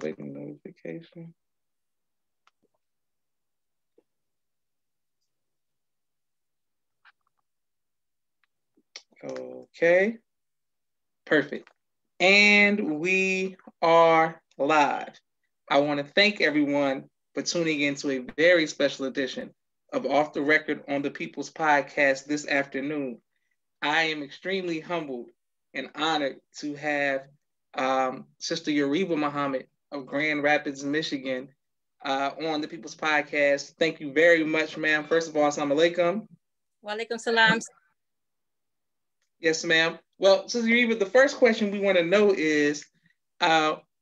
waiting notification. Okay, perfect. And we are live. I want to thank everyone for tuning in to a very special edition of Off the Record on the People's Podcast this afternoon. I am extremely humbled and honored to have Sister Yreva Muhammad of Grand Rapids, Michigan, on the People's Podcast. Thank you very much, ma'am. First of all, assalamu alaikum. Wa alaikum salam. Yes, ma'am. Well, Sister Yreva, the first question we want to know is,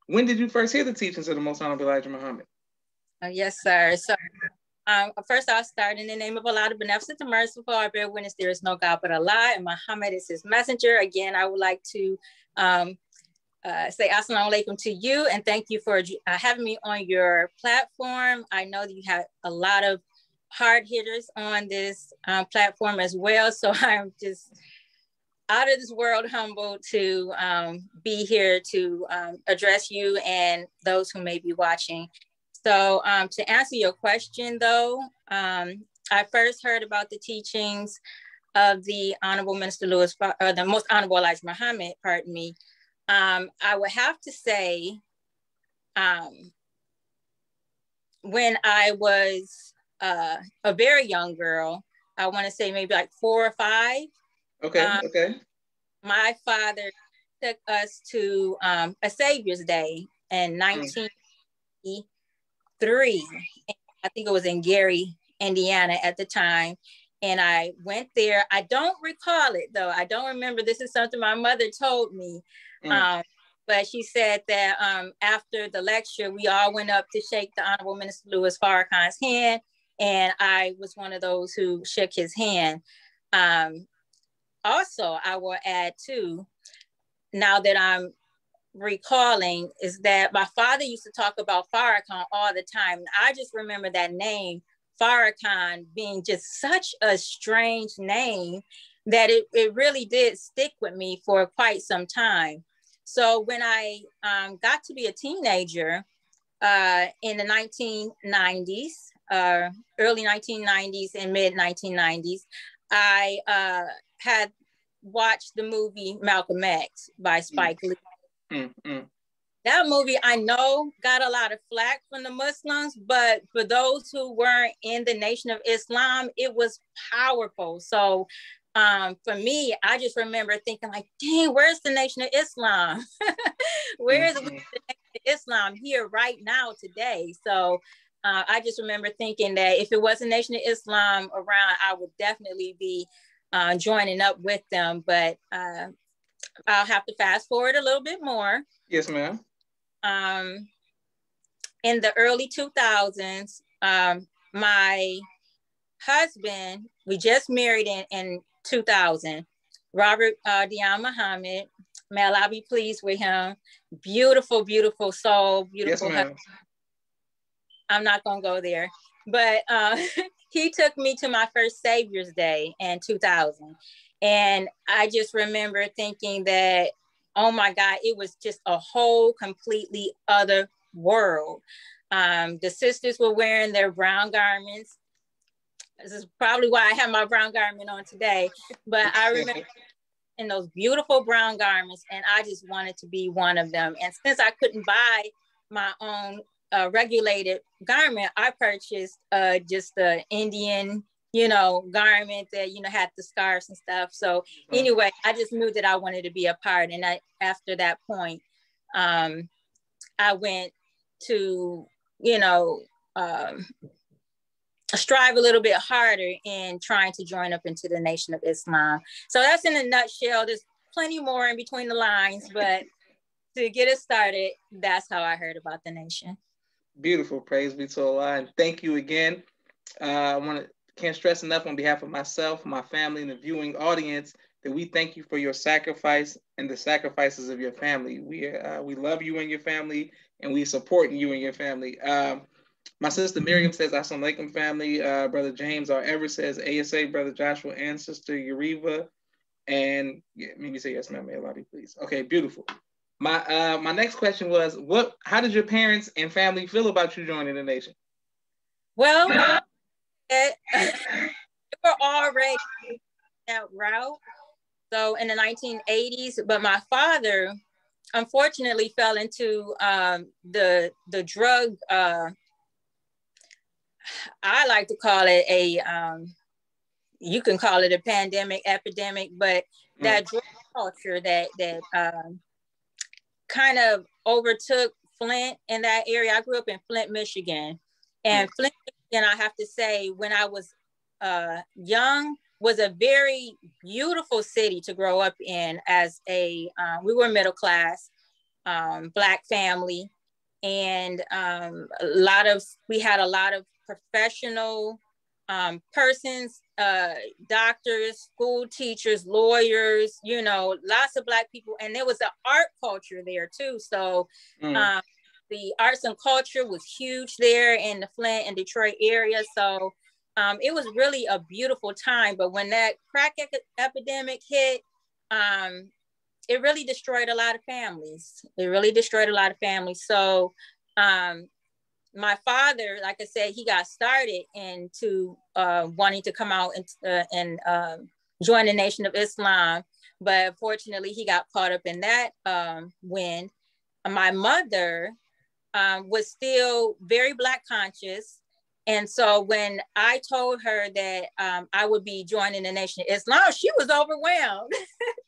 when did you first hear the teachings of the Most Honorable Elijah Muhammad? Yes, sir. So first I'll start in the name of Allah, the Beneficent, the Merciful. I bear witness there is no God but Allah, and Muhammad is his messenger. Again, I would like to say assalamu alaikum to you, and thank you for having me on your platform. I know that you have a lot of hard hitters on this platform as well, so I'm just out of this world humbled to be here to address you and those who may be watching. So to answer your question though, I first heard about the teachings of the Honorable Minister Louis, the Most Honorable Elijah Muhammad, pardon me. I would have to say, when I was a very young girl, I want to say maybe like 4 or 5. Okay. My father took us to a Savior's Day in 1983. I think it was in Gary, Indiana at the time. And I went there. I don't recall it though. I don't remember. This is something my mother told me. But she said that after the lecture, we all went up to shake the Honorable Minister Louis Farrakhan's hand. And I was one of those who shook his hand. Also, I will add too, now that I'm recalling, is that my father used to talk about Farrakhan all the time. I just remember that name, Farrakhan, being just such a strange name that it really did stick with me for quite some time. So when I got to be a teenager in the 1990s, early 1990s and mid 1990s, I had watched the movie Malcolm X by Spike Lee. That movie, I know, got a lot of flack from the Muslims, but for those who weren't in the Nation of Islam, it was powerful. So for me, I just remember thinking like, dang, where's the Nation of Islam? Where's the Nation of Islam here right now today? So I just remember thinking that if it was a Nation of Islam around, I would definitely be joining up with them. But I'll have to fast forward a little bit more. Yes, ma'am. In the early 2000s, my husband, we just married in 2000, Robert Dion Muhammad, may Allah be pleased with him. Beautiful, beautiful soul, beautiful husband. I'm not gonna go there, but he took me to my first Savior's Day in 2000. And I just remember thinking that, oh my God, it was just a whole completely other world. The sisters were wearing their brown garments. This is probably why I have my brown garment on today. But I remember in those beautiful brown garments, and I just wanted to be one of them. And since I couldn't buy my own regulated garment, I purchased just the Indian, garment that, had the scarves and stuff. So anyway, I just knew that I wanted to be a part. And after that point, I went to, strive a little bit harder in trying to join up into the Nation of Islam. So that's in a nutshell. There's plenty more in between the lines, but to get it started, that's how I heard about the nation. Beautiful. Praise be to Allah. And thank you again. Can't stress enough on behalf of myself, my family, and the viewing audience that we thank you for your sacrifice and the sacrifices of your family. We love you and your family, and we support you and your family. My sister Miriam says, Assalamu alaikum, family. Brother James R. Ever says, ASA, Brother Joshua, and Sister Yreva. And maybe say yes, ma'am, may Allah be pleased. Okay, beautiful. My next question was, how did your parents and family feel about you joining the nation? Well, they were already that route. So in the 1980s, but my father unfortunately fell into the drug. I like to call it you can call it a pandemic, epidemic, but that drug culture that kind of overtook Flint in that area. I grew up in Flint, Michigan, and Flint, Michigan, I have to say, when I was young, was a very beautiful city to grow up in. As we were middle class, Black family, and we had a lot of professional persons, doctors, school teachers, lawyers, lots of Black people. And there was an art culture there too. So the arts and culture was huge there in the Flint and Detroit area. So it was really a beautiful time. But when that crack epidemic hit, it really destroyed a lot of families. So my father, like I said, he got started into wanting to come out and join the Nation of Islam. But fortunately, he got caught up in that wind. My mother was still very Black conscious. And so when I told her that I would be joining the Nation of Islam, she was overwhelmed.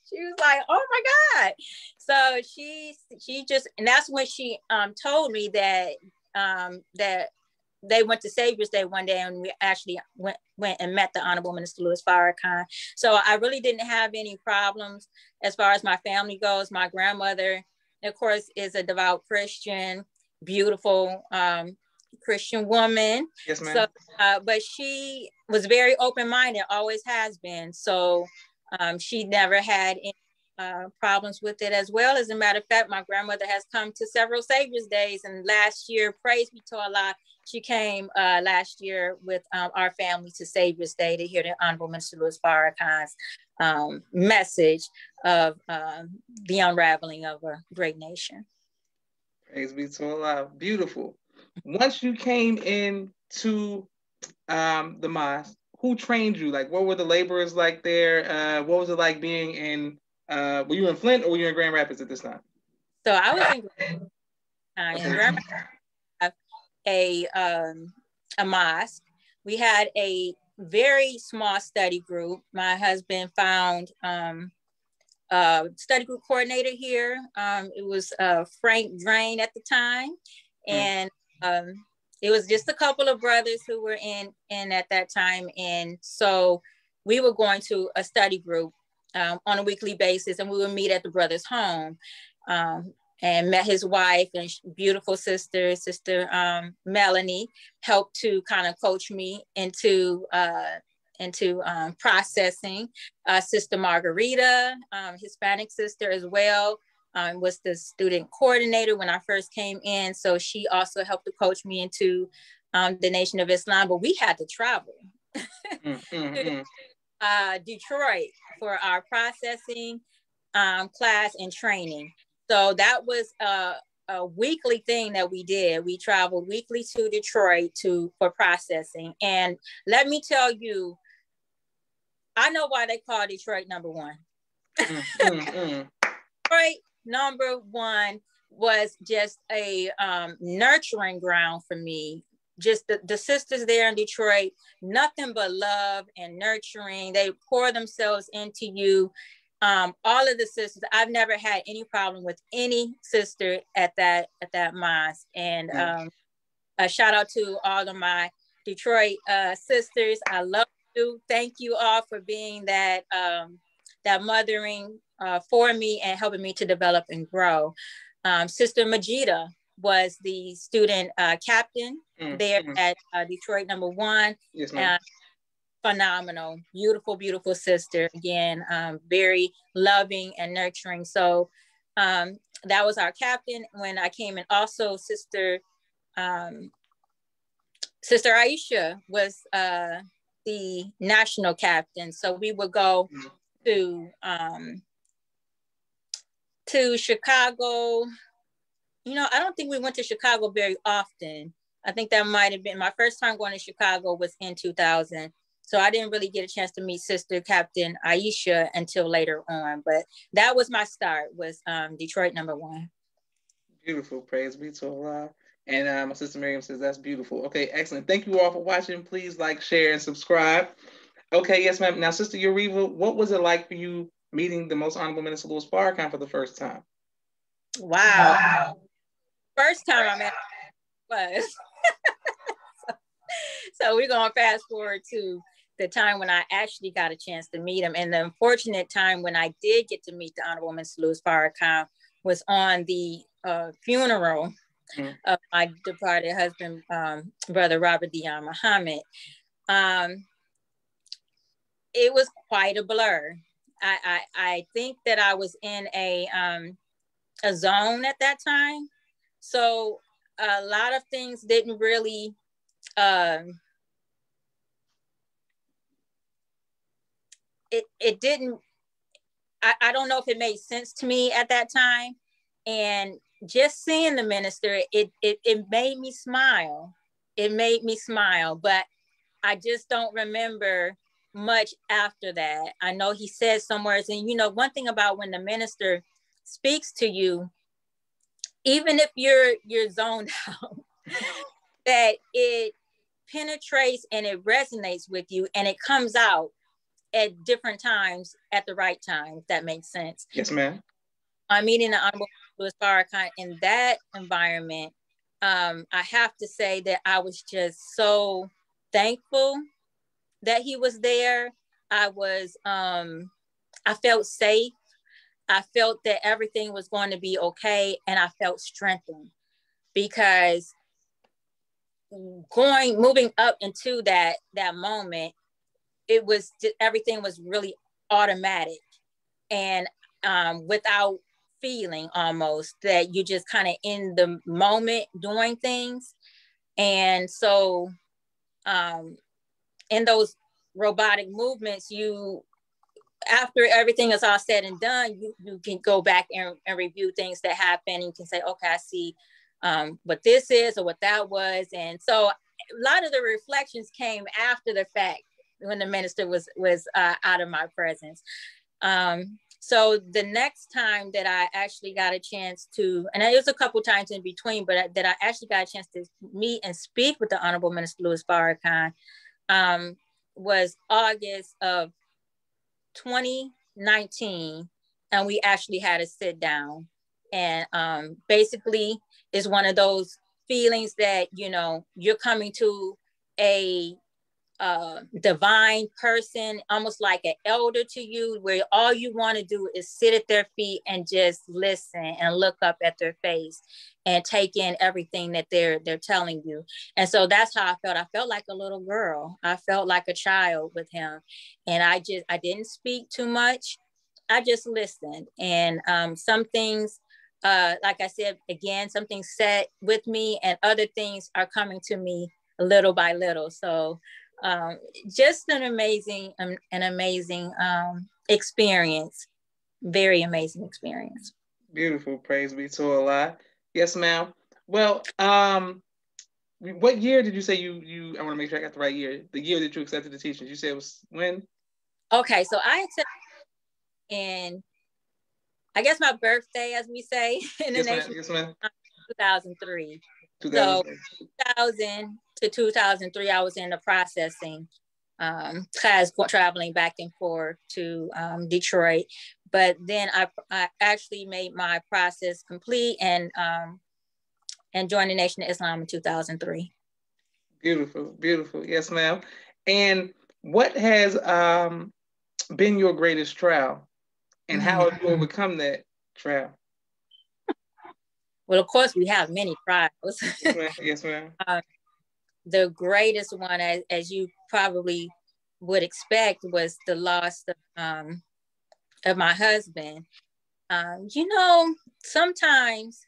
She was like, "Oh my God!" So she just, and that's when she told me that that they went to Savior's Day one day, and we actually went and met the Honorable Minister Louis Farrakhan. So I really didn't have any problems as far as my family goes. My grandmother, of course, is a devout Christian, beautiful Christian woman. Yes, ma'am. So, but she was very open-minded, always has been. So she never had any problems with it as well. As a matter of fact, my grandmother has come to several Savior's Days, and last year, praise be to Allah, she came last year with our family to Savior's Day to hear the Honorable Minister Louis Farrakhan's message of the unraveling of a great nation. Praise be to Allah. Beautiful. Once you came into the mosque, who trained you? Like, what were the laborers like there? What was it like being in, were you in Flint or were you in Grand Rapids at this time? So I was in Grand Rapids, a mosque. We had a very small study group. My husband found study group coordinator here. It was Frank Drain at the time. And it was just a couple of brothers who were in at that time. And so we were going to a study group on a weekly basis, and we would meet at the brother's home, and met his wife and beautiful sister Melanie, helped to kind of coach me into processing. Sister Margarita, Hispanic sister as well, was the student coordinator when I first came in. So she also helped to coach me into the Nation of Islam, but we had to travel to Detroit for our processing class and training. So that was a weekly thing that we did. We traveled weekly to Detroit for processing. And let me tell you, I know why they call Detroit number one. Detroit number one was just a nurturing ground for me. Just the sisters there in Detroit, nothing but love and nurturing. They pour themselves into you. All of the sisters, I've never had any problem with any sister at that mosque. And a shout out to all of my Detroit sisters. I love you. Thank you all for being that mothering for me and helping me to develop and grow. Sister Majida was the student captain there at Detroit number one. Yes, ma'am. Phenomenal, beautiful, beautiful sister. Again, very loving and nurturing. So that was our captain when I came in. Also, Sister Aisha was the national captain. So we would go to to Chicago, I don't think we went to Chicago very often. I think that might have been my first time going to Chicago was in 2000. So I didn't really get a chance to meet Sister Captain Aisha until later on. But that was my start, was Detroit #1. Beautiful. Praise be to Allah. And my sister Miriam says that's beautiful. Okay, excellent. Thank you all for watching. Please like, share, and subscribe. Okay, yes, ma'am. Now, Sister Yreva, what was it like for you meeting the Most Honorable Minister Louis Farrakhan for the first time? Wow. First time I met was. So we're going to fast forward to the time when I actually got a chance to meet him. And the unfortunate time when I did get to meet the Honorable Minister Louis Farrakhan was on the funeral of my departed husband, Brother Robert Dion Muhammad. It was quite a blur. I think that I was in a zone at that time. So a lot of things didn't really it didn't, I don't know if it made sense to me at that time. And just seeing the minister, it made me smile. It made me smile, but I just don't remember much after that. I know he said somewhere, and one thing about when the minister speaks to you, even if you're zoned out, that it penetrates and it resonates with you, and it comes out at different times at the right time, if that makes sense. Yes, ma'am. I'm meeting the Honorable Louis Farrakhan in that environment. I have to say that I was just so thankful that he was there. I felt safe. I felt that everything was going to be okay, and I felt strengthened, because moving up into that moment, it was just, everything was really automatic and without feeling, almost, that you just kind of in the moment doing things. And so in those robotic movements, after everything is all said and done, you can go back and review things that happen. You can say, okay, I see what this is or what that was. And so a lot of the reflections came after the fact, when the minister was out of my presence. So the next time that I actually got a chance to, and it was a couple times in between, but that I actually got a chance to meet and speak with the Honorable Minister Louis Farrakhan, was August of 2019. And we actually had a sit down. And basically it's one of those feelings that, you're coming to a divine person, almost like an elder to you, where all you want to do is sit at their feet and just listen and look up at their face and take in everything that they're telling you. And so that's how I felt. I felt like a little girl. I felt like a child with him. And I didn't speak too much. I just listened. And some things, like I said, again, some things sat with me, and other things are coming to me little by little. So just an amazing experience. Very amazing experience. Beautiful. Praise be to Allah. Yes, ma'am. Well, what year did you say you I want to make sure I got the right year. The year that you accepted the teachings. You said it was when? Okay, so I accepted in, I guess, my birthday, as we say in the nation. Yes, ma'am. 2003. So 2000 to 2003, I was in the processing class, traveling back and forth to Detroit. But then I actually made my process complete and joined the Nation of Islam in 2003. Beautiful, beautiful. Yes, ma'am. And what has been your greatest trial, and how have you overcome that trial? Well, of course, we have many trials. Yes, ma'am. Yes, ma'am. The greatest one, as you probably would expect, was the loss of my husband. Sometimes,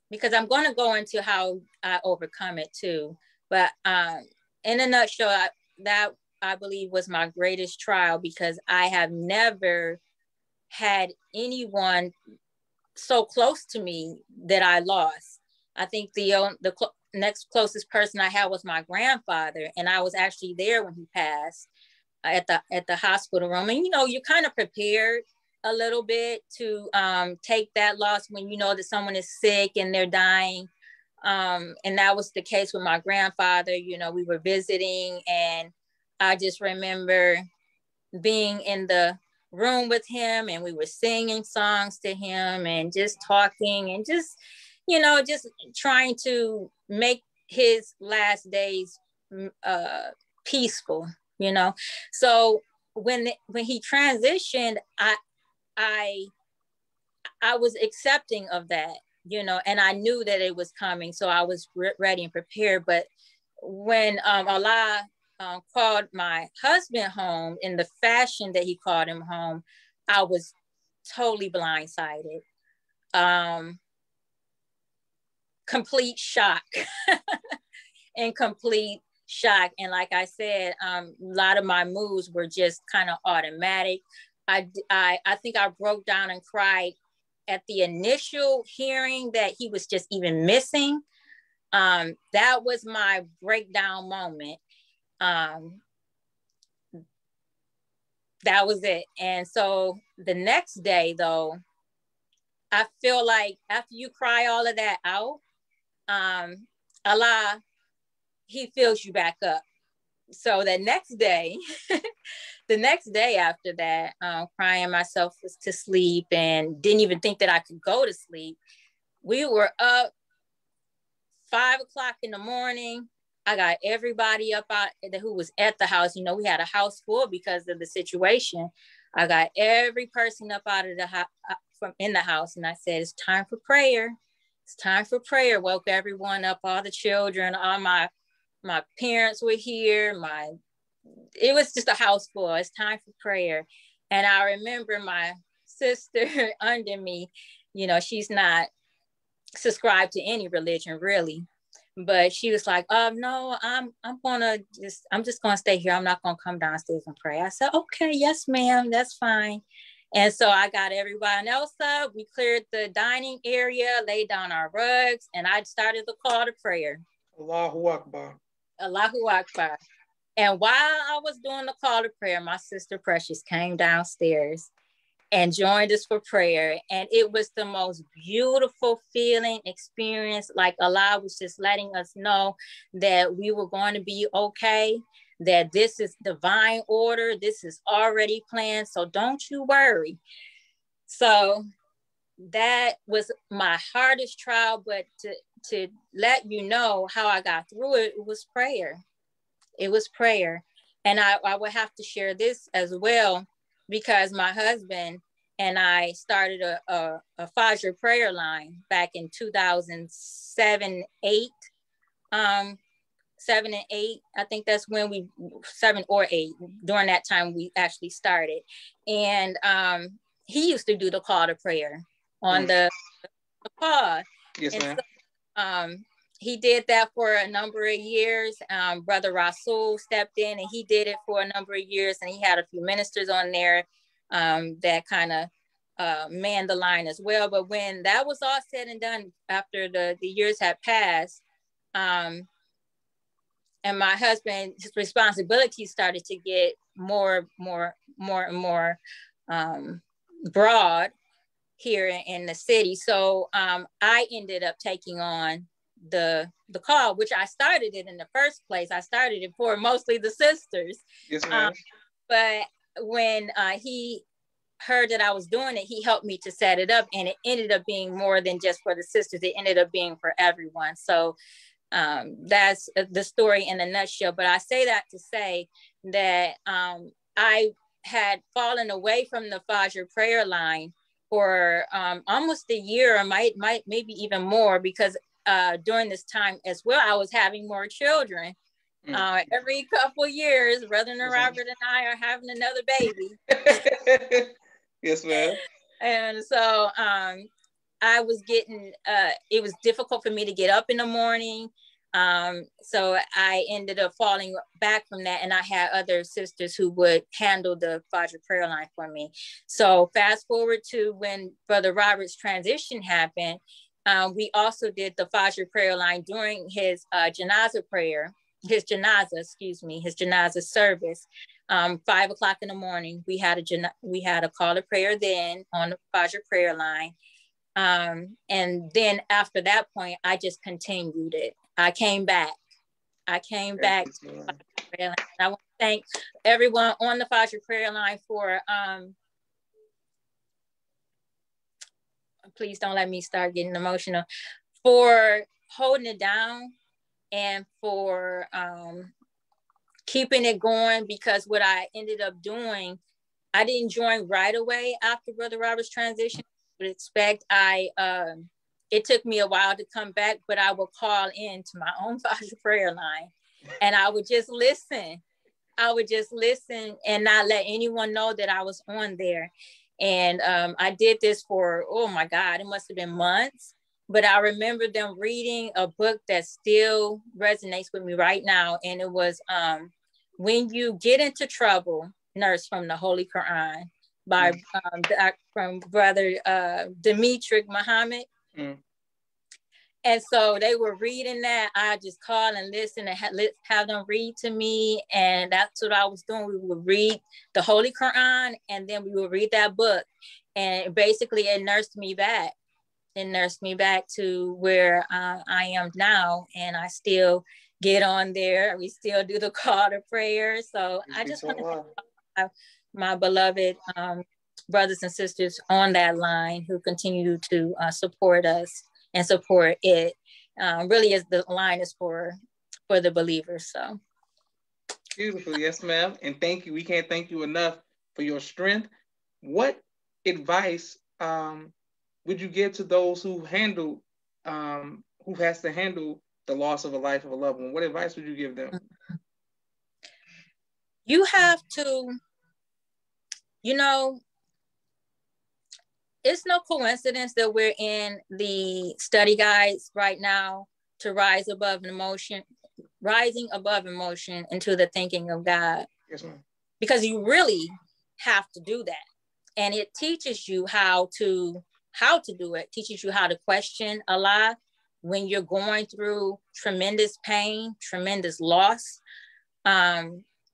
because I'm going to go into how I overcome it too, but in a nutshell, that I believe was my greatest trial, because I have never had anyone so close to me that I lost. I think the next closest person I had was my grandfather, and I was actually there when he passed at the hospital room. And you're kind of prepared a little bit to take that loss when you know that someone is sick and they're dying. And that was the case with my grandfather. We were visiting, and I just remember being in the room with him, and we were singing songs to him and just talking and just trying to make his last days peaceful. So when he transitioned, I was accepting of that, and I knew that it was coming, so I was ready and prepared. But when Allah called my husband home in the fashion that he called him home, I was totally blindsided. Complete shock. And complete shock. And like I said, a lot of my moves were just kind of automatic. I think I broke down and cried at the initial hearing that he was just even missing. That was my breakdown moment. That was it. And so the next day, though, I feel like after you cry all of that out, Allah, he fills you back up. So the next day, after that, crying myself to sleep and didn't even think that I could go to sleep. We were up 5 o'clock in the morning. I got everybody up out who was at the house. We had a house full because of the situation. I got every person up out of the house, from in the house, and I said, "It's time for prayer. It's time for prayer." Woke everyone up, all the children, all my parents were here. It was just a house full. It's time for prayer. And I remember my sister under me, she's not subscribed to any religion really, but she was like, no, I'm just gonna stay here. I'm not gonna come downstairs and pray. I said, okay, yes, ma'am, that's fine. And so I got everybody else up. We cleared the dining area, laid down our rugs, and I started the call to prayer. Allahu Akbar. Allahu Akbar. And while I was doing the call to prayer, my sister Precious came downstairs and joined us for prayer. And it was the most beautiful feeling, experience. Like Allah was just letting us know that we were going to be okay, that this is divine order. This is already planned. So don't you worry. So that was my hardest trial, but to let you know how I got through it, it was prayer. It was prayer. And I would have to share this as well, because my husband and I started a Fajr prayer line back in 2007, 8. 7 and 8. I think that's when 7 or 8, during that time we actually started. And he used to do the call to prayer on the call. Yes, and ma'am. So, he did that for a number of years. Brother Rasul stepped in and he did it for a number of years. And he had a few ministers on there that kind of manned the line as well. But when that was all said and done, after the years had passed, and my husband, his responsibilities started to get more and more broad here in the city. So I ended up taking on the call, which I started it in the first place. I started it for mostly the sisters. Yes, ma'am. But when he heard that I was doing it, he helped me to set it up, and it ended up being more than just for the sisters. It ended up being for everyone. So that's the story in a nutshell. But I say that to say that I had fallen away from the Fajr prayer line for almost a year, or maybe even more, because during this time as well, I was having more children. Every couple of years, Brother Robert and I are having another baby. Yes, ma'am. And so I was getting, it was difficult for me to get up in the morning. So I ended up falling back from that, and I had other sisters who would handle the Fajr prayer line for me. So fast forward to when Brother Robert's transition happened, we also did the Fajr prayer line during his janazah prayer, his janazah service. 5 o'clock in the morning, we had a call to prayer then on the Fajr prayer line. And then after that point, I just continued it. I came back. I want to thank everyone on the Fajr prayer line for, please don't let me start getting emotional, for holding it down and for keeping it going, because what I ended up doing, I didn't join right away after Brother Robert's transition. Would expect it took me a while to come back, but I would call in to my own Fajr prayer line, and I would just listen. And not let anyone know that I was on there. And I did this for, oh my God, it must have been months. But I remember them reading a book that still resonates with me right now. And it was When You Get Into Trouble, Nurse, from the Holy Quran, by from Brother Dimitri Muhammad. And so they were reading that. I just call and listen and have them read to me. And that's what I was doing. We would read the Holy Quran, and then we would read that book. And basically it nursed me back. It nursed me back to where I am now. And I still get on there. We still do the call to prayer. So I just want to thank my beloved brothers and sisters on that line who continue to support us and support it. Really, is the line is for the believers. So beautiful. Yes, ma'am. And thank you. We can't thank you enough for your strength. What advice would you give to those who has to handle the loss of a life of a loved one? What advice would you give them? You have to, it's no coincidence that we're in the study guides right now to rising above emotion into the thinking of God. Yes, ma'am. Because you really have to do that. And it teaches you how to do it. Teaches you how to question Allah when you're going through tremendous pain, tremendous loss.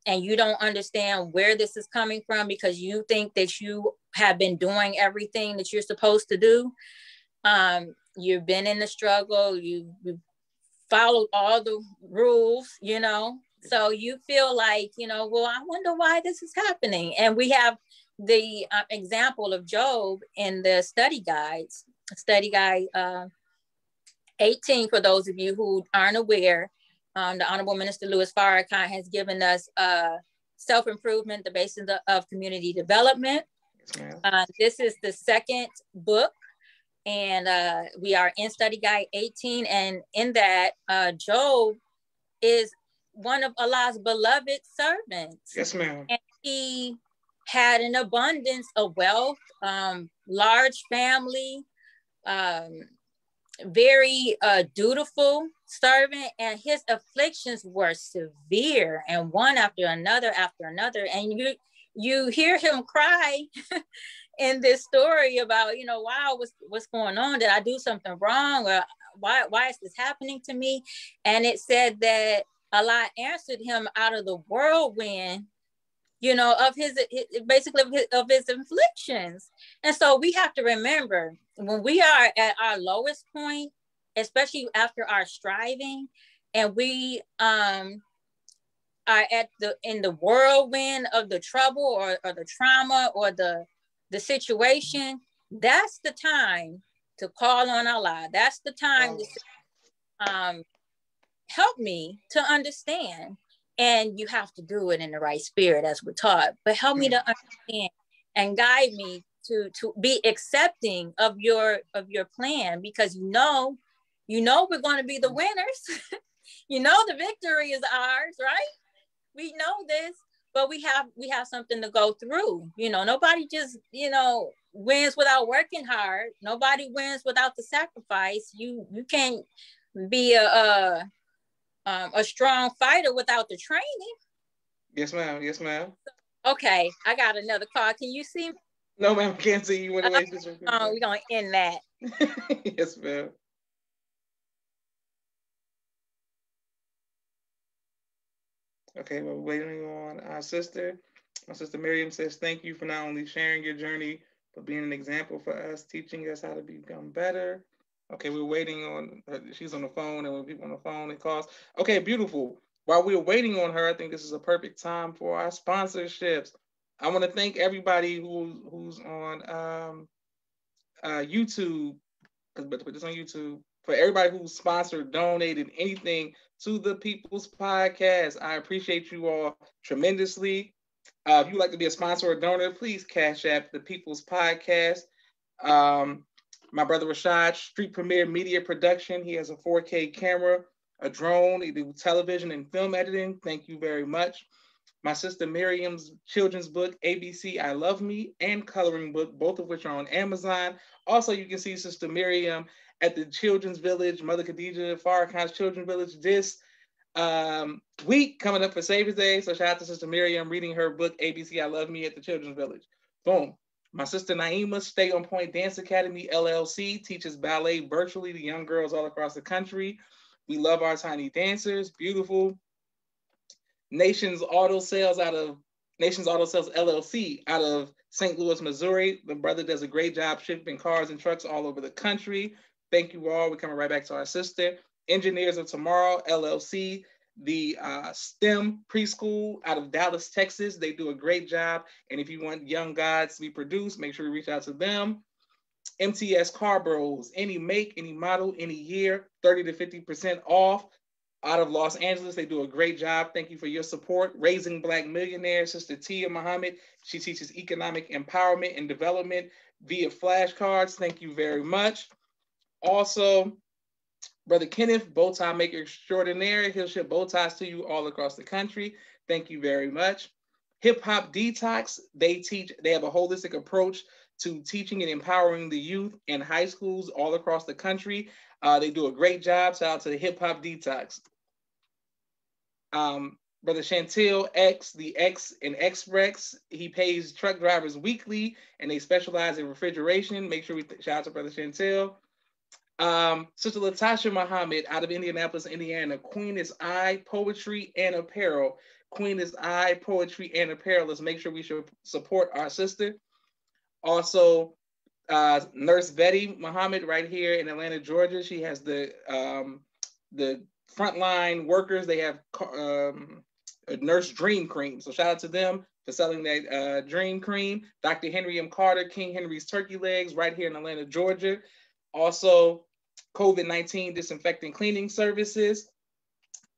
And you don't understand where this is coming from because you think that you have been doing everything that you're supposed to do. You've been in the struggle, you've followed all the rules, so you feel like, well, I wonder why this is happening. And we have the example of Job in the study guide 18, for those of you who aren't aware. The Honorable Minister Louis Farrakhan has given us self-improvement, the basis of community development. This is the second book, and we are in study guide 18. And in that, Job is one of Allah's beloved servants. Yes, ma'am. And he had an abundance of wealth, large family, very dutiful servant, and his afflictions were severe, and one after another. And you hear him cry in this story about, wow, what's going on? Did I do something wrong? Or why is this happening to me? And it said that Allah answered him out of the whirlwind, of his afflictions. And so we have to remember, when we are at our lowest point, especially after our striving, and we are in the whirlwind of the trouble or the trauma or the situation, that's the time to call on Allah. That's the time to say, help me to understand. And you have to do it in the right spirit, as we're taught, but help me to understand and guide me to be accepting of your plan, because we're going to be the winners. The victory is ours, right? We know this, but we have something to go through. Nobody just wins without working hard. Nobody wins without the sacrifice. You can't be a strong fighter without the training. Yes, ma'am. Yes, ma'am. Okay, I got another call. Can you see me? No, ma'am, I can't see you. We're we're gonna end that. Yes, ma'am. Okay, we're waiting on our sister. My sister Miriam says, thank you for not only sharing your journey, but being an example for us, teaching us how to become better. Okay, we're waiting on her. She's on the phone, and when people on the phone, it calls. Okay, beautiful. While we're waiting on her, I think this is a perfect time for our sponsorships. I want to thank everybody who's on YouTube, but put this on YouTube, for everybody who sponsored, donated anything to the People's Podcast. I appreciate you all tremendously. If you'd like to be a sponsor or donor, please cash app the People's Podcast. My brother Rashad, Street Premier Media Production. He has a 4K camera, a drone, he do television and film editing. Thank you very much. My sister Miriam's children's book, ABC I Love Me, and coloring book, both of which are on Amazon. Also, you can see Sister Miriam at the Children's Village, Mother Khadija Farrakhans Children's Village this week coming up for Savior's Day. So shout out to Sister Miriam reading her book, ABC I Love Me, at the Children's Village. Boom. My sister Naima, Stay on Point Dance Academy, LLC, teaches ballet virtually to young girls all across the country. We love our tiny dancers. Beautiful. Nations Auto Sales LLC out of St. Louis, Missouri. The brother does a great job shipping cars and trucks all over the country. Thank you all. We're coming right back to our sister. Engineers of Tomorrow LLC, the STEM preschool out of Dallas, Texas. They do a great job. And if you want young gods to be produced, make sure you reach out to them. MTS Car Bros, any make, any model, any year, 30 to 50% off. Out of Los Angeles, they do a great job. Thank you for your support. Raising Black Millionaires, Sister Tia Muhammad. She teaches economic empowerment and development via flashcards. Thank you very much. Also, Brother Kenneth, bow tie maker extraordinaire. He'll ship bow ties to you all across the country. Thank you very much. Hip Hop Detox, they have a holistic approach to teaching and empowering the youth in high schools all across the country. They do a great job. Shout out to the Hip Hop Detox. Brother Chantil X, the X and X-Rex, he pays truck drivers weekly, and they specialize in refrigeration. Make sure we shout out to Brother Chantil. Sister Latasha Muhammad out of Indianapolis, Indiana, Queen is I Poetry and Apparel. Queen is I Poetry and Apparel. Let's make sure we should support our sister. Also, Nurse Betty Muhammad right here in Atlanta, Georgia. She has the frontline workers. They have a Nurse Dream Cream. So shout out to them for selling that Dream Cream. Dr. Henry M. Carter, King Henry's Turkey Legs right here in Atlanta, Georgia. Also, COVID-19 disinfecting cleaning services.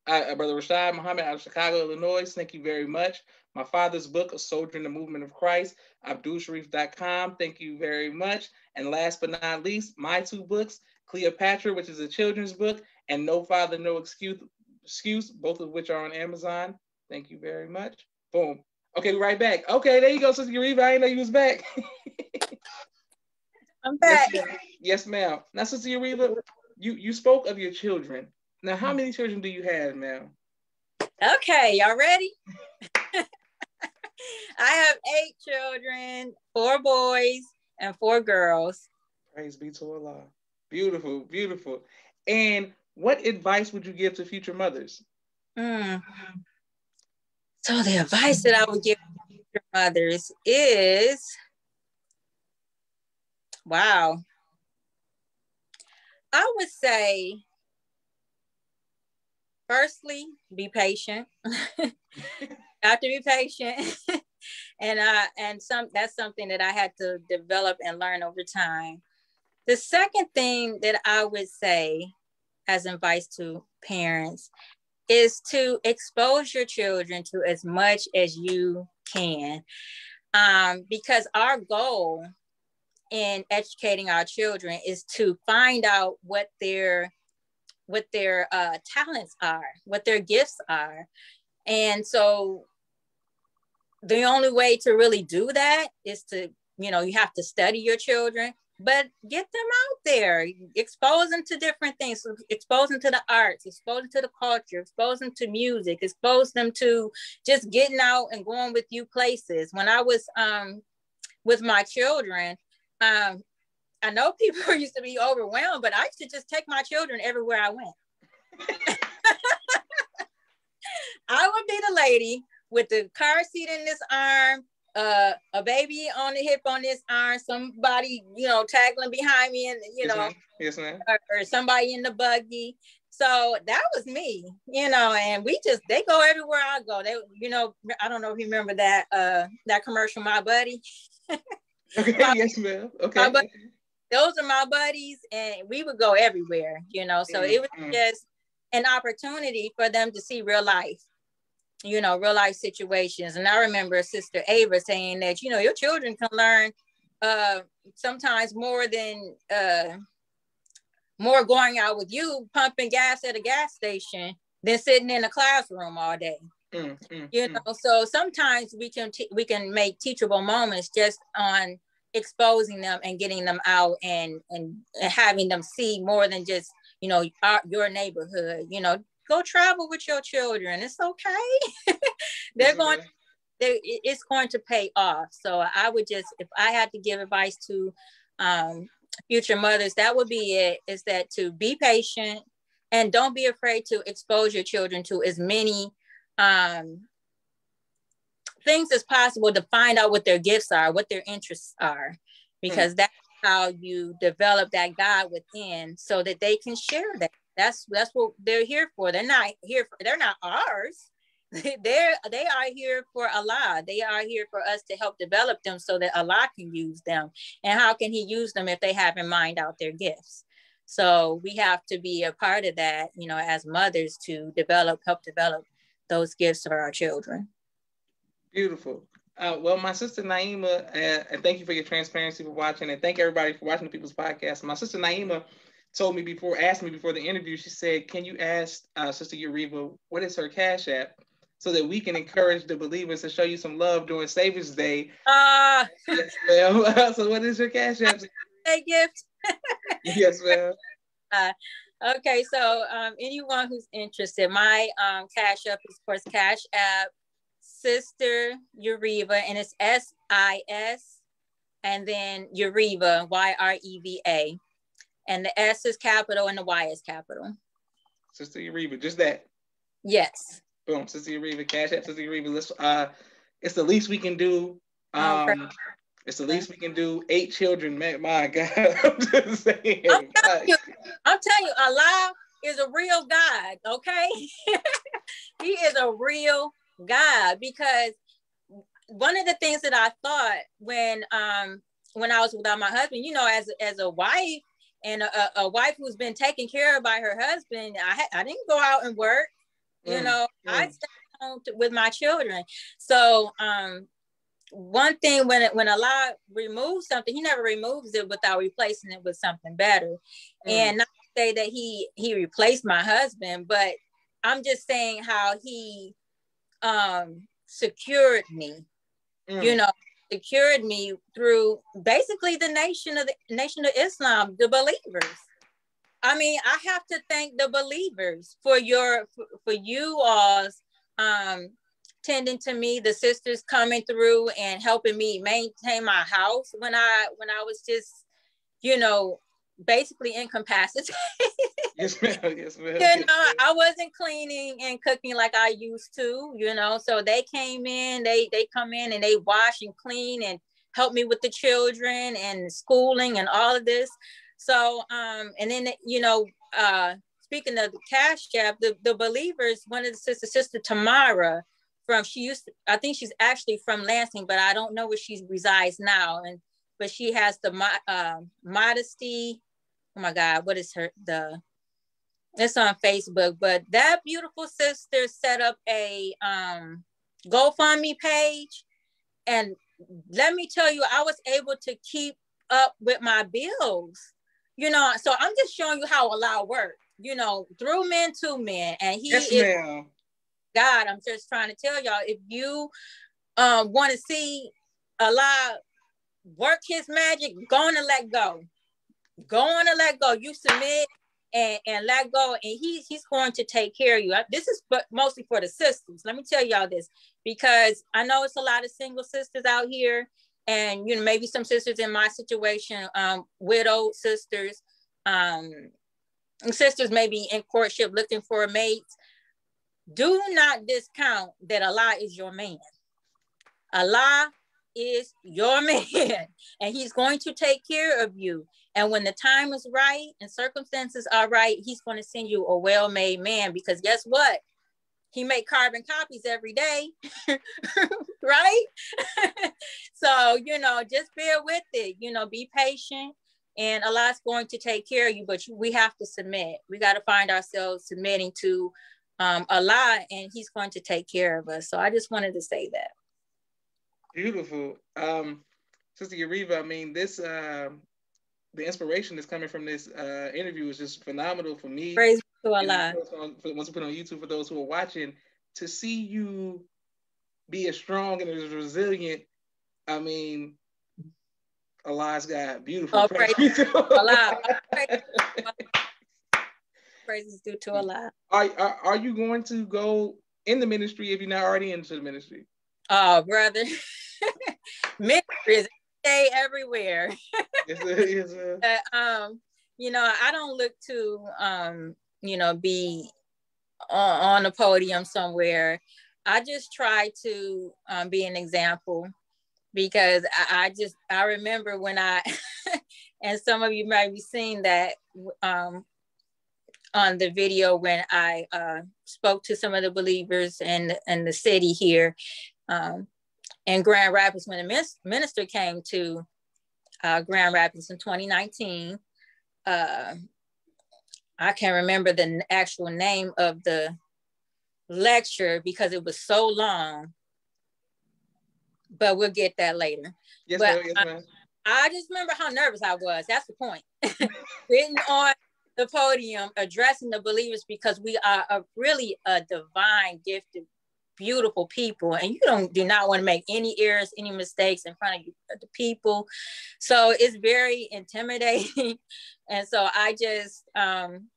Brother Rashad Muhammad out of Chicago, Illinois. Thank you very much. My father's book, A Soldier in the Movement of Christ, AbdulSharif.com. Thank you very much. And last but not least, my two books, Cleopatra, which is a children's book, and No Father, No Excuse, both of which are on Amazon. Thank you very much. Boom. Okay, we're right back. Okay, there you go, Sis Yreva. I didn't know you was back. I'm back. Yes, ma'am. Now, Sis Yreva, you spoke of your children. Now, how many children do you have now? Okay, y'all ready? I have 8 children, 4 boys and 4 girls. Praise be to Allah. Beautiful, beautiful. And what advice would you give to future mothers? So the advice that I would give future mothers is, wow. I would say, firstly, be patient. You have to be patient. And that's something that I had to develop and learn over time. The second thing that I would say as advice to parents is to expose your children to as much as you can. Because our goal in educating our children is to find out what their talents are, what their gifts are. And so the only way to really do that is to, you have to study your children, but get them out there, expose them to different things, expose them to the arts, expose them to the culture, expose them to music, expose them to just getting out and going with you places. When I was with my children, I know people used to be overwhelmed, but I used to just take my children everywhere I went. I would be the lady with the car seat in this arm, a baby on the hip on this arm, somebody, tagging behind me, and yes, ma'am. Or somebody in the buggy. So that was me, and they go everywhere I go. They, I don't know if you remember that commercial, My Buddy. Okay, yes, ma'am. Okay. Those are my buddies, and we would go everywhere, so it was just an opportunity for them to see real life, real life situations. And I remember Sister Yreva saying that, your children can learn sometimes more going out with you, pumping gas at a gas station, than sitting in a classroom all day. So sometimes we can make teachable moments just on exposing them and getting them out and having them see more than just, your neighborhood. Go travel with your children. It's okay. It's going to pay off. So I would just, if I had to give advice to future mothers, that would be it, is that to be patient and don't be afraid to expose your children to as many things as possible, to find out what their gifts are, what their interests are, because that's how you develop that God within, so that they can share that. That's what they're here for. They're not ours. They are here for Allah. They are here for us to help develop them so that Allah can use them. And how can he use them if they haven't mined out their gifts? So we have to be a part of that, as mothers, to help develop those gifts for our children. Beautiful. Well, my sister Naima, and thank you for your transparency for watching, and thank everybody for watching the People's Podcast. My sister Naima asked me before the interview, she said, can you ask Sister Yreva what is her Cash App, so that we can encourage the believers to show you some love during Savior's Day? Yes, ma'am. So what is your Cash App? A gift. Yes, ma'am. Okay, so anyone who's interested, my Cash App is, of course, Cash App Sister Yreva, and it's SIS, and then Yreva, YREVA, and the S is capital and the Y is capital. Sister Yreva, just that. Yes. Boom, Sister Yreva, Cash App Sister Yreva. Let's. It's the least we can do. It's the least we can do. 8 children, man. My God, I'm just saying. I'm telling you, Allah is a real God. Okay, He is a real God, because one of the things that I thought when I was without my husband, as a wife, and a wife who's been taken care of by her husband, I didn't go out and work. I stayed home with my children. So one thing, when Allah removes something, he never removes it without replacing it with something better. And not to say that he replaced my husband, but I'm just saying how he secured me, secured me through basically the nation of Islam, the believers. I mean, I have to thank the believers for you all's tending to me, the sisters coming through and helping me maintain my house when I was just, basically incapacitated. Yes, ma'am. Yes, ma'am. I wasn't cleaning and cooking like I used to, so they came in, they come in and they wash and clean and help me with the children and schooling and all of this. So, and then, speaking of the Cash App, the believers, one of the Sister Tamara, I think she's actually from Lansing, but I don't know where she resides now. But she has the modesty. Oh my God, what is it's on Facebook, but that beautiful sister set up a GoFundMe page. And let me tell you, I was able to keep up with my bills, so I'm just showing you how Allah works, through men to men. And he yes, is ma'am. God. I'm just trying to tell y'all, if you want to see Allah work his magic, go on and let go. Go on and let go. You submit and let go, and he's going to take care of you. This is mostly for the sisters. Let me tell y'all this, because I know it's a lot of single sisters out here, and you know, maybe some sisters in my situation, widowed sisters, sisters maybe in courtship looking for a mate. Do not discount that Allah is your man. Allah is your man, and he's going to take care of you. And when the time is right and circumstances are right, he's going to send you a well-made man, because guess what? He make carbon copies every day, right? So, you know, just bear with it, you know, be patient, and Allah's going to take care of you, but we have to submit. We got to find ourselves submitting to Allah, and he's going to take care of us. So I just wanted to say that. Beautiful. Sister Yreva, I mean, this, the inspiration that's coming from this interview is just phenomenal for me. Praise to Allah. Once we put on YouTube, for those who are watching, to see you be as strong and as resilient, I mean, Allah's got beautiful. Oh, praise to Allah. Praises due to Allah. Are you going to go in the ministry if you're not already into the ministry? Oh, brother. Ministry is everywhere. Yes, you know, I don't look to you know, be on a podium somewhere. I just try to be an example, because I remember when I and some of you might be seeing that on the video when I spoke to some of the believers in the city here in Grand Rapids, when the minister came to Grand Rapids in 2019. I can't remember the actual name of the lecture because it was so long, but we'll get that later. Yes, but ma'am. Yes, ma'am. I just remember how nervous I was. That's the point. Sitting on the podium addressing the believers, because we are really a divine, gifted, beautiful people, and you do not want to make any errors, any mistakes in front of the people. So it's very intimidating. And so I just I'm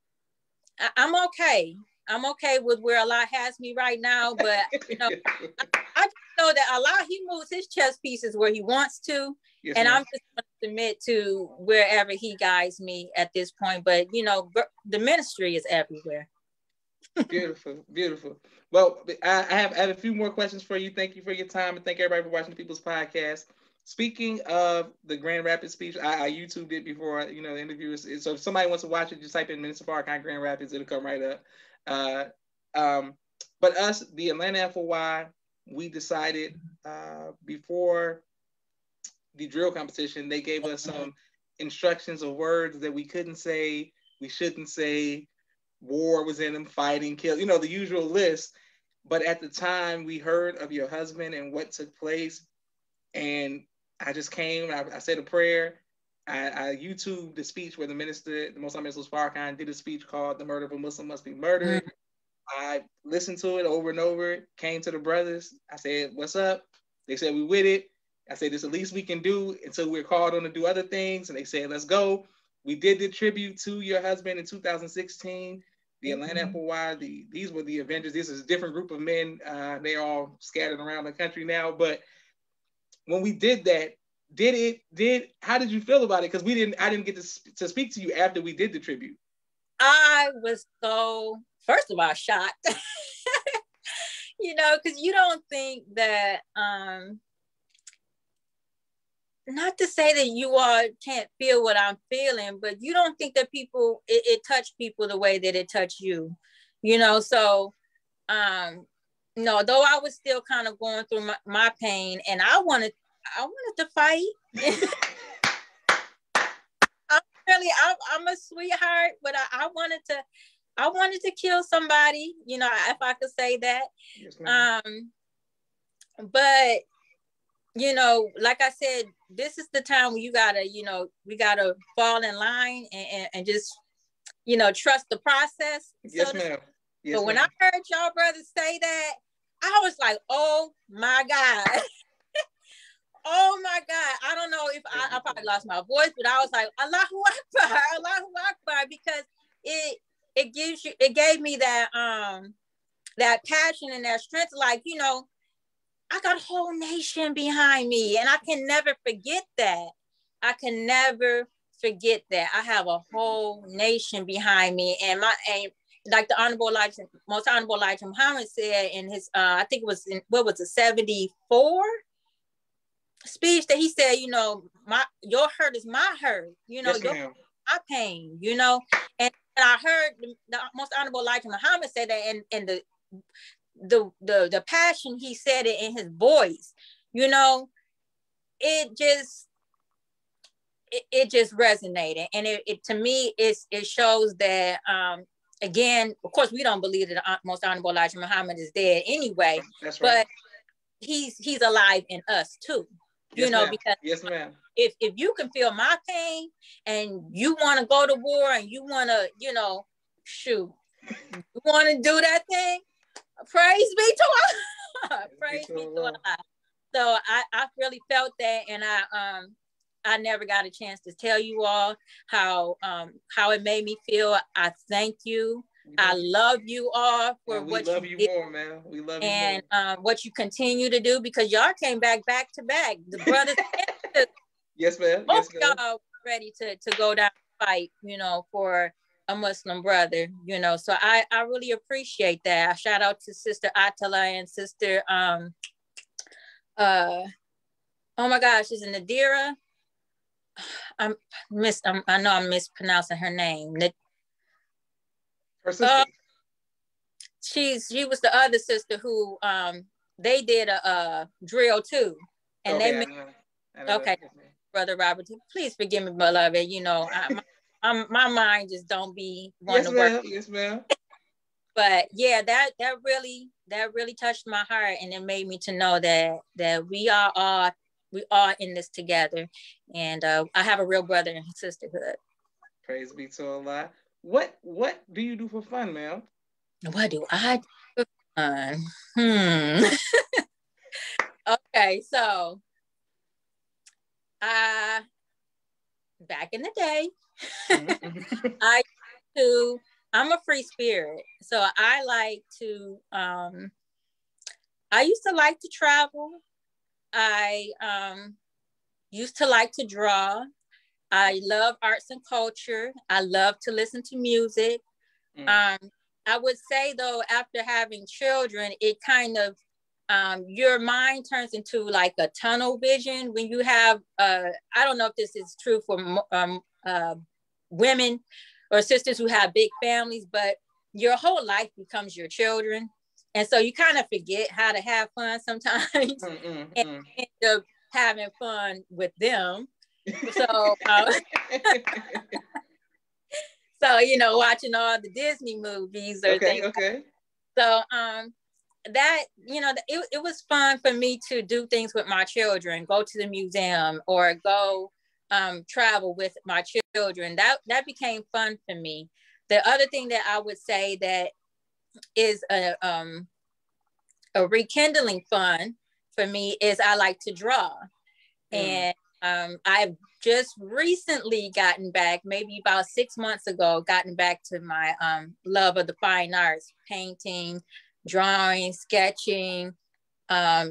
okay. I'm okay with where Allah has me right now, but you know, I just know that Allah, he moves his chess pieces where he wants to. Yes, and I'm just going to submit to wherever he guides me at this point. But you know, the ministry is everywhere. Beautiful, beautiful. Well, I have a few more questions for you. Thank you for your time, and thank everybody for watching the People's Podcast. Speaking of the Grand Rapids speech, I YouTubed it before, you know, the interview. So if somebody wants to watch it, just type in Minister Farrakhan Grand Rapids, it'll come right up. But us, the Atlanta FOY, we decided before the drill competition, they gave us some instructions of words that we couldn't say, we shouldn't say. War was in them, fighting, kill, you know, the usual list. But at the time, we heard of your husband and what took place. And I just came, I said a prayer. I YouTubed the speech where the minister, the Most High Minister Farrakhan, did a speech called "The Murder of a Muslim Must Be Murdered." I listened to it over and over, came to the brothers. I said, "What's up?" They said, "We with it." I said, "It's the least we can do until we're called on to do other things." And they said, "Let's go." We did the tribute to your husband in 2016. The Atlanta FOY, these were the Avengers. This is a different group of men. They're all scattered around the country now. But when we did that, how did you feel about it? Because I didn't get to speak to you after we did the tribute. I was so, first of all, shocked. You know, because you don't think that, not to say that you all can't feel what I'm feeling, but you don't think that it touched people the way that it touched you, you know? So, no, though I was still kind of going through my pain, and I wanted to fight. I'm a sweetheart, but I wanted to kill somebody, you know, if I could say that. Yes, but you know, like I said, this is the time when you gotta, you know, we gotta fall in line and just, you know, trust the process. Yes, ma'am. Yes, so when I heard y'all brothers say that, I was like, oh my God. Oh my God. I don't know if I probably lost my voice, but I was like, Allahu Akbar, Allahu Akbar, because it gave me that that passion and that strength. Like, you know, I got a whole nation behind me, and I can never forget that. I can never forget that. I have a whole nation behind me, and like the Honorable Elijah, Most Honorable Elijah Muhammad said in his, I think it was in, what was it, 74 speech, that he said, you know, your hurt is my hurt, you know, yes, my pain, you know, and I heard the Most Honorable Elijah Muhammad say that, and the passion he said it in his voice, you know, it just resonated, and it to me it shows that again, of course, we don't believe that the Most Honorable Elijah Muhammad is dead anyway. That's right. But he's alive in us too. You yes, know, ma'am. Because yes, ma'am. If you can feel my pain and you want to go to war and you want to, you know, shoot, you want to do that thing, praise be to Allah. Praise be to Allah. So I really felt that, and I never got a chance to tell you all how it made me feel. I thank you. I love you all for what you did. We love you more, man. We love you more. And what you continue to do, because y'all came back to back. The brothers and yes, ma'am. Yes, ma'am. Y'all ready to go down and fight, you know, for a Muslim brother, you know. So I really appreciate that. I shout out to Sister Atala and Sister oh my gosh, is it Nadira? I know I'm mispronouncing her name. Her sister. She was the other sister who they did a drill too, and okay, okay, Brother Robert, please forgive me, beloved. You know, my mind just don't be wanting to work. Yes, ma'am. But yeah, that really touched my heart, and it made me to know that we are in this together, and I have a real brother and sisterhood. Praise be to Allah. What do you do for fun, ma'am? What do I do for fun? Okay, so back in the day, I'm a free spirit, so I like to I used to like to travel. I used to like to draw. I love arts and culture. I love to listen to music. I would say though, after having children, it kind of your mind turns into like a tunnel vision when you have I don't know if this is true for women or sisters who have big families, but your whole life becomes your children, and so you kind of forget how to have fun sometimes and end up having fun with them. So so you know, watching all the Disney movies or things. Okay. So that, you know, it was fun for me to do things with my children, go to the museum or go travel with my children. That became fun for me. The other thing that I would say that is a rekindling fun for me is I like to draw. And I've just recently gotten back, maybe about 6 months ago, gotten back to my love of the fine arts, painting, drawing, sketching,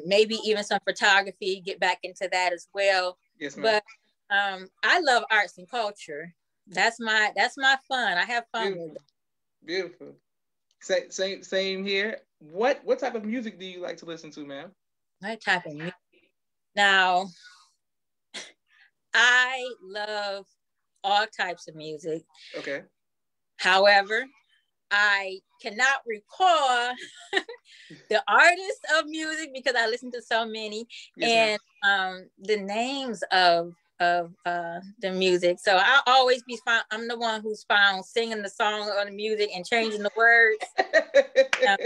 maybe even some photography, get back into that as well. Yes, ma'am. But I love arts and culture. That's my fun. I have fun with it. Beautiful. Same here. What type of music do you like to listen to, ma'am? What type of music? Now, I love all types of music. Okay. However, I cannot recall the artists of music because I listen to so many, yes, and the names of the music. So I'll always be found. I'm the one who's found singing the song or the music and changing the words as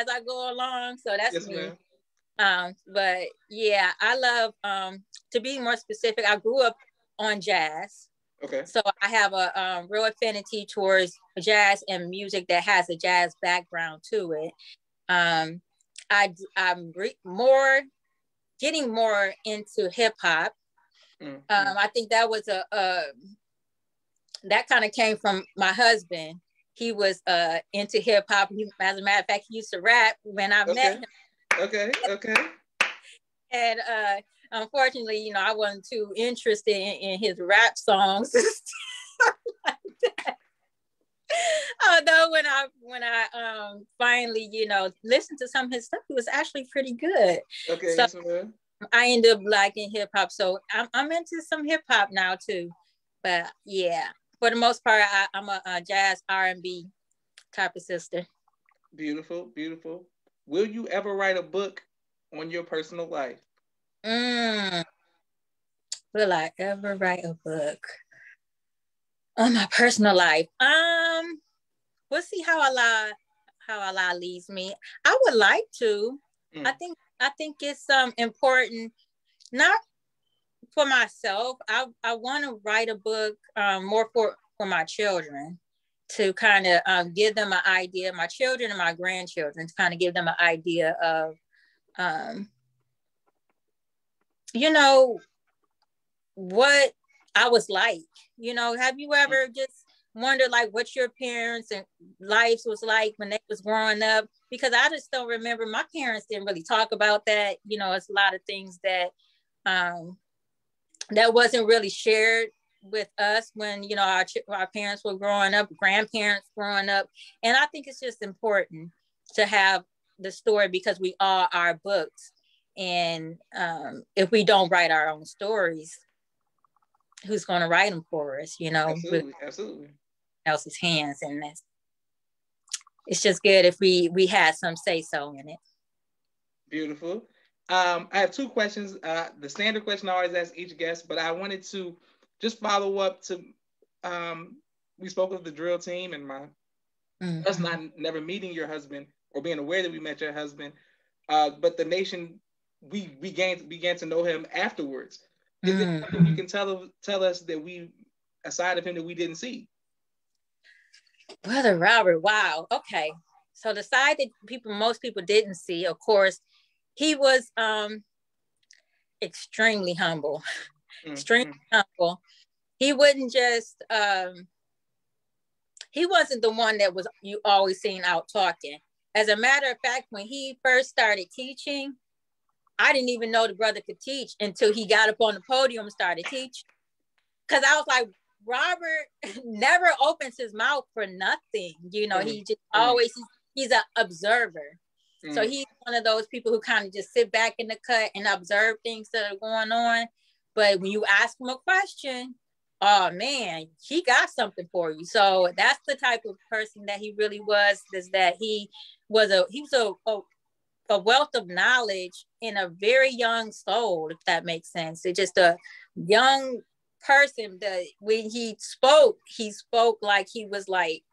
I go along. So that's yes, me. Ma'am. But yeah, I love, to be more specific, I grew up on jazz. Okay. So I have a real affinity towards jazz and music that has a jazz background to it. I'm more getting more into hip hop. I think that was that kind of came from my husband. He was into hip hop. As a matter of fact, he used to rap when I met him. Okay. And unfortunately, you know, I wasn't too interested in his rap songs and stuff like that. Although when I finally, you know, listened to some of his stuff, it was actually pretty good. Okay. So Yes, I ended up liking hip hop. So I'm into some hip hop now too. But yeah, for the most part, I'm a jazz R&B type of sister. Beautiful. Will you ever write a book on your personal life? Will I ever write a book on my personal life? We'll see how Allah leads me. I would like to. I think it's important, not for myself. I want to write a book more for my children, to kind of give them an idea, my children and my grandchildren, to kind of give them an idea of, you know, what I was like. You know, have you ever just wondered like what your parents and lives was like when they was growing up? Because I just don't remember. My parents didn't really talk about that. You know, it's a lot of things that that wasn't really shared with us when, you know, our parents were growing up, grandparents growing up. And I think it's just important to have the story, because we are our books. And if we don't write our own stories, who's going to write them for us, you know? Absolutely. Else's hands. And it's just good if we had some say so in it. Beautiful. I have two questions. The standard question I always ask each guest, but I wanted to just follow up to, we spoke of the drill team and us never meeting your husband or being aware that we met your husband, but the nation, we began to know him afterwards. Is there something you can tell us that we, aside of him, that we didn't see? Brother Robert, wow. Okay. So the side that most people didn't see, of course, he was extremely humble. Extremely humble. He wouldn't just he wasn't the one that was you always seen out talking. As a matter of fact, when he first started teaching, I didn't even know the brother could teach until he got up on the podium and started teaching. Because I was like, Robert never opens his mouth for nothing. You know, he just always, he's an observer. So he's one of those people who kind of just sit back in the cut and observe things that are going on. But when you ask him a question, oh man, he got something for you. So that's the type of person that he really was, is that he was a wealth of knowledge in a very young soul, if that makes sense. It's just a young person that when he spoke like he was like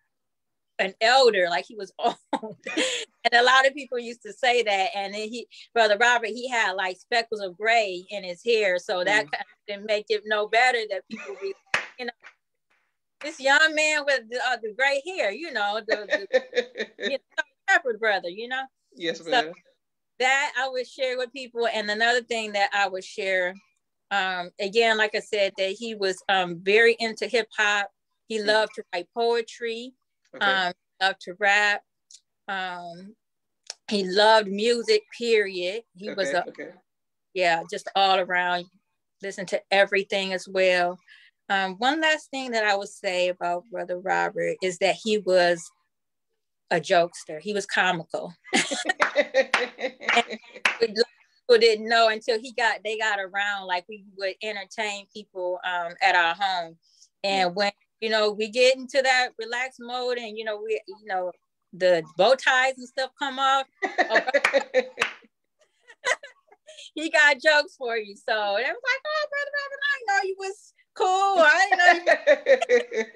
an elder, like he was old. And a lot of people used to say that. And then Brother Robert, he had like speckles of gray in his hair. So that kind of didn't make it no better that people be, you know, this young man with the gray hair, you know, the shepherd brother, you know? Yes, ma'am. So that I would share with people. And another thing that I would share, again, like I said, that he was very into hip hop. He loved to write poetry. Loved to rap. He loved music, period. He was just all around, listen to everything as well. One last thing that I would say about Brother Robert is that he was a jokester. He was comical. People didn't know until they got around, like we would entertain people at our home. And when, you know, we get into that relaxed mode and, you know, the bow ties and stuff come off, he got jokes for you. So they was like, oh, Brother Robert, I didn't know you was cool. I didn't know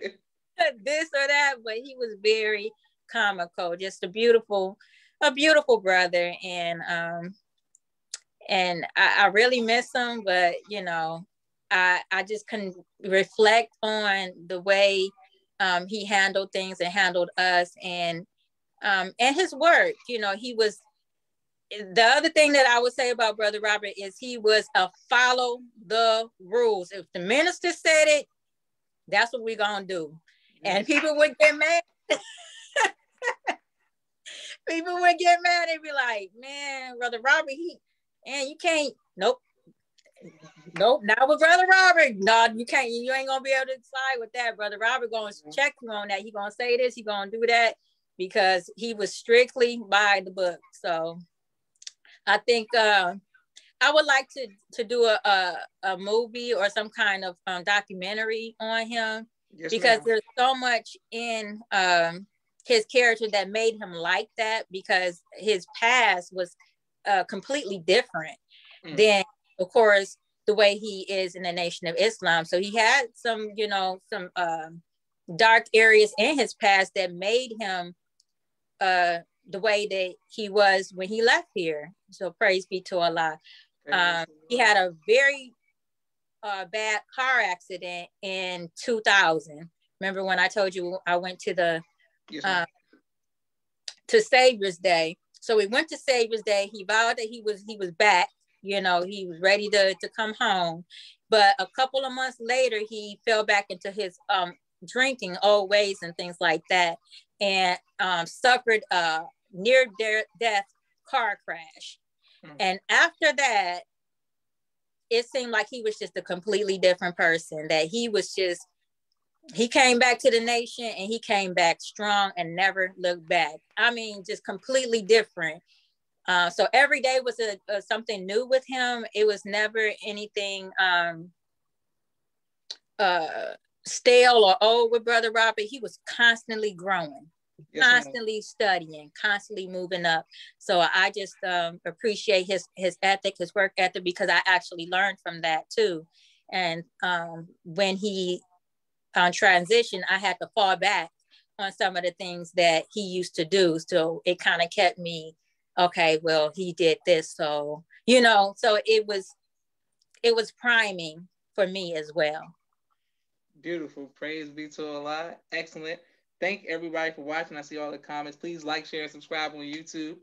you this or that, but he was very comical, just a beautiful brother. And I really miss him, but, you know, I just can reflect on the way he handled things and handled us, and his work. You know, he was the other thing that I would say about Brother Robert is he was a follow the rules. If the minister said it, that's what we're gonna do. And people would get mad. People would get mad. They'd be like, man, Brother Robert, you can't, nope, not with Brother Robert. No, you can't, you ain't gonna be able to slide with that. Brother Robert gonna check you on that. He gonna say this, he gonna do that, because he was strictly by the book. So I think I would like to do a movie or some kind of documentary on him, because there's so much in his character that made him like that, because his past was completely different than, of course, the way he is in the Nation of Islam. So he had some, some dark areas in his past that made him the way that he was when he left here. So praise be to Allah. He had a very bad car accident in 2000. Remember when I told you I went to the to Savior's Day? So we went to Savior's Day. He vowed that he was back. He was ready to come home. But a couple of months later, he fell back into his drinking old ways and things like that, and suffered a near-death car crash. And after that, it seemed like he was just a completely different person, that he came back to the nation, and he came back strong and never looked back. I mean, just completely different. So every day was something new with him. It was never anything stale or old with Brother Robert. He was constantly growing, constantly studying, constantly moving up. So I just appreciate his ethic, his work ethic, because I actually learned from that too. And when he transitioned, I had to fall back on some of the things that he used to do. So it kind of kept me, okay, well, he did this. So, so it was priming for me as well. Beautiful. Praise be to Allah. Excellent. Thank everybody for watching. I see all the comments. Please like, share, and subscribe on YouTube.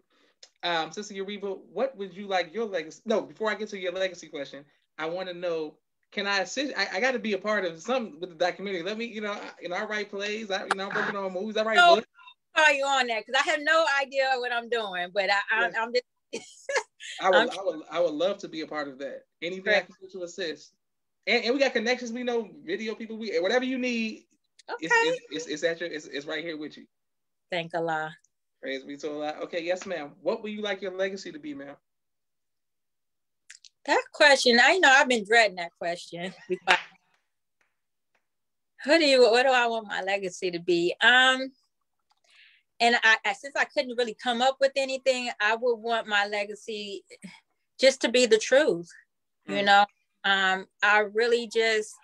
Sister Yreva, what would you like your legacy? No, before I get to your legacy question, I want to know, can I assist? I got to be a part of something with the documentary. Let me, I write plays. I'm working on movies. I write books. Call you on that, because I have no idea what I'm doing, but I'm just. I would love to be a part of that. Anything I can do to assist. And we got connections. We know video people. Whatever you need, okay. It's right here with you. Thank Allah. Praise be to Allah. Okay, yes, ma'am. What would you like your legacy to be, ma'am? That question, I've been dreading that question. What do I want my legacy to be? And since I couldn't really come up with anything, I would want my legacy just to be the truth. I really just,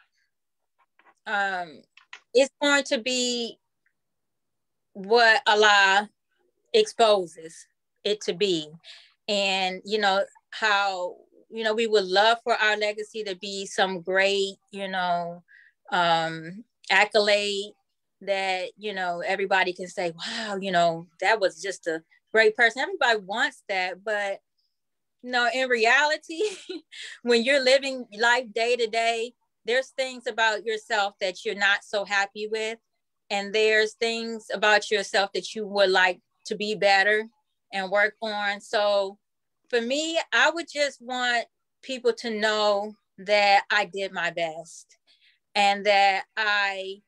it's going to be what Allah exposes it to be. And, how, we would love for our legacy to be some great, accolade that, everybody can say, wow, that was just a great person. Everybody wants that, but in reality, when you're living life day to day, there's things about yourself that you're not so happy with. And there's things about yourself that you would like to be better and work on. So for me, I would just want people to know that I did my best, and that I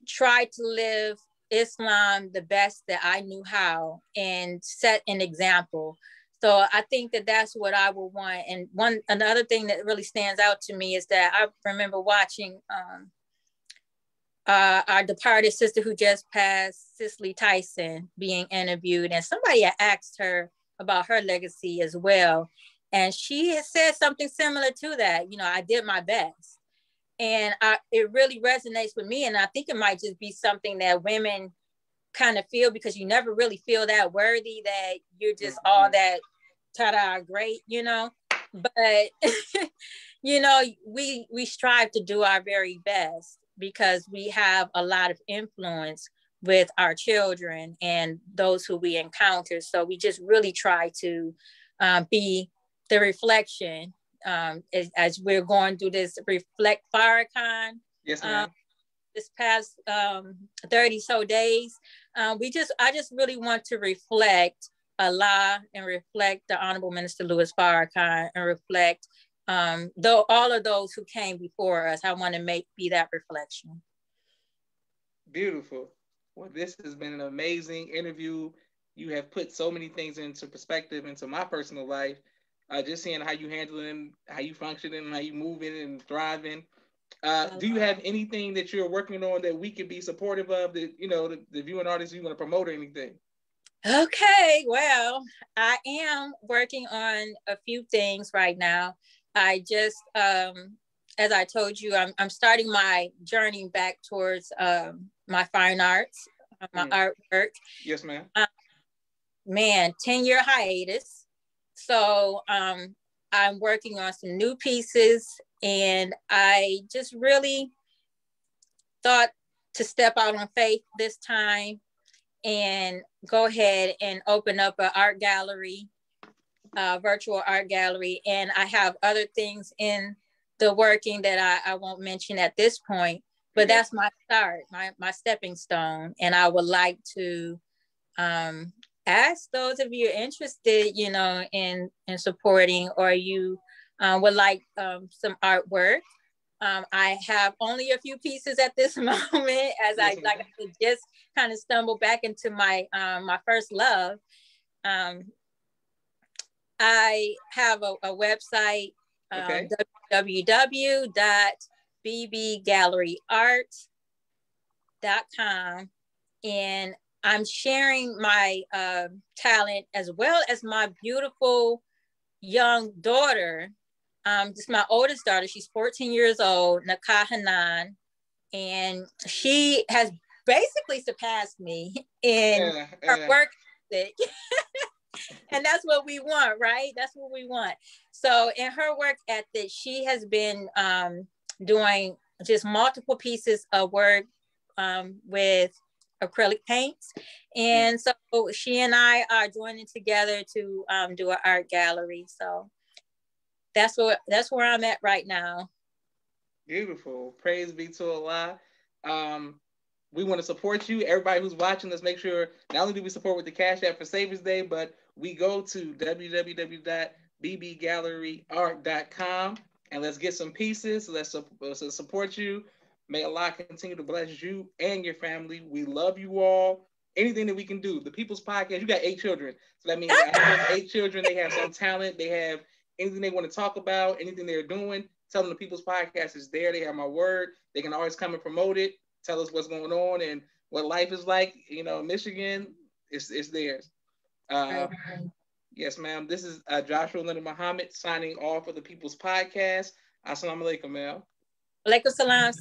tried to live Islam the best that I knew how, and set an example. So I think that that's what I would want. And another thing that really stands out to me is that I remember watching our departed sister who just passed, Cicely Tyson, being interviewed, and somebody had asked her about her legacy as well. And she had said something similar to that. I did my best. And it really resonates with me. And I think it might just be something that women kind of feel, because you never really feel that worthy, that you're just all that ta-da great, but we strive to do our very best, because we have a lot of influence with our children and those who we encounter. So we just really try to be the reflection as we're going through this Reflect Farrakhan. Yes, ma'am. This past 30 so days, I just really want to reflect Allah and reflect the Honorable Minister Louis Farrakhan and reflect though all of those who came before us. I want to be that reflection. Beautiful. Well, this has been an amazing interview. You have put so many things into perspective into my personal life. Just seeing how you handling, how you functioning, how you moving and thriving. Do you have anything that you're working on that we could be supportive of, that, you know, the viewing artists you want to promote or anything? Okay, well, I am working on a few things right now. I just, as I told you, I'm starting my journey back towards my fine arts, my artwork. Yes, ma'am. 10-year hiatus. So I'm working on some new pieces, and I just really thought to step out on faith this time and go ahead and open up an art gallery, virtual art gallery. And I have other things in the working that I won't mention at this point, but that's my start, my stepping stone. And I would like to ask those of you interested, you know, in supporting, or you would like some artwork. I have only a few pieces at this moment, as I just kind of stumbled back into my my first love. I have a website, www.bbgalleryart.com, and I'm sharing my talent as well as my beautiful young daughter. Just my oldest daughter, she's 14 years old, Nakah Hanan, and she has basically surpassed me in her work ethic. And that's what we want, right? That's what we want. So in her work ethic, she has been doing just multiple pieces of work with acrylic paints. And so she and I are joining together to do an art gallery. So that's where I'm at right now. Beautiful. Praise be to Allah. We want to support you. Everybody who's watching, let's make sure not only do we support with the Cash App for Savers Day, but we go to www.bbgalleryart.com and let's get some pieces. Let's support you. May Allah continue to bless you and your family. We love you all. Anything that we can do. The People's Podcast, you got 8 children. So that means out of those 8 children, they have some talent. They have anything they want to talk about, anything they're doing. Tell them the People's Podcast is there. They have my word. They can always come and promote it. Tell us what's going on and what life is like. You know, Michigan, it's theirs. Yes, ma'am. This is Joshua Leonard Muhammad signing off for the People's Podcast. Assalamu alaikum, ma'am. Alaikum salam.